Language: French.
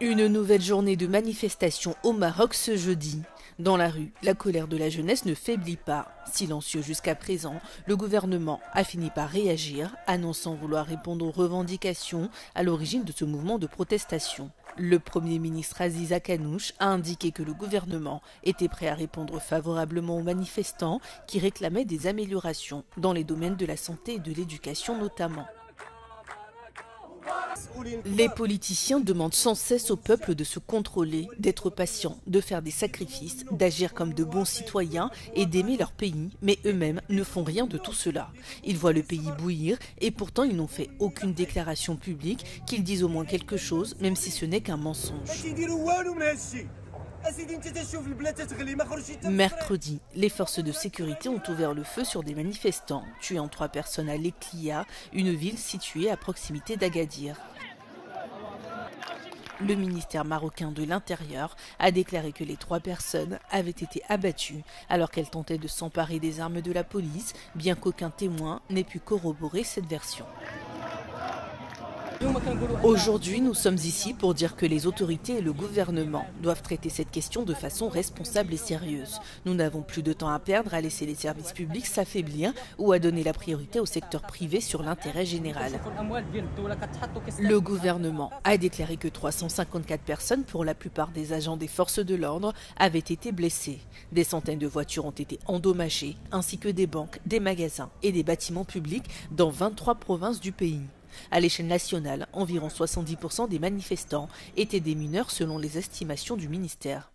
Une nouvelle journée de manifestation au Maroc ce jeudi. Dans la rue, la colère de la jeunesse ne faiblit pas. Silencieux jusqu'à présent, le gouvernement a fini par réagir, annonçant vouloir répondre aux revendications à l'origine de ce mouvement de protestation. Le Premier ministre Aziz Akanouch a indiqué que le gouvernement était prêt à répondre favorablement aux manifestants qui réclamaient des améliorations dans les domaines de la santé et de l'éducation notamment. Les politiciens demandent sans cesse au peuple de se contrôler, d'être patient, de faire des sacrifices, d'agir comme de bons citoyens et d'aimer leur pays, mais eux-mêmes ne font rien de tout cela. Ils voient le pays bouillir et pourtant ils n'ont fait aucune déclaration publique, qu'ils disent au moins quelque chose, même si ce n'est qu'un mensonge. Mercredi, les forces de sécurité ont ouvert le feu sur des manifestants, tuant 3 personnes à Leklia, une ville située à proximité d'Agadir. Le ministère marocain de l'Intérieur a déclaré que les 3 personnes avaient été abattues alors qu'elles tentaient de s'emparer des armes de la police, bien qu'aucun témoin n'ait pu corroborer cette version. Aujourd'hui, nous sommes ici pour dire que les autorités et le gouvernement doivent traiter cette question de façon responsable et sérieuse. Nous n'avons plus de temps à perdre à laisser les services publics s'affaiblir ou à donner la priorité au secteur privé sur l'intérêt général. Le gouvernement a déclaré que 354 personnes, pour la plupart des agents des forces de l'ordre, avaient été blessées. Des centaines de voitures ont été endommagées, ainsi que des banques, des magasins et des bâtiments publics dans 23 provinces du pays. À l'échelle nationale, environ 70% des manifestants étaient des mineurs selon les estimations du ministère.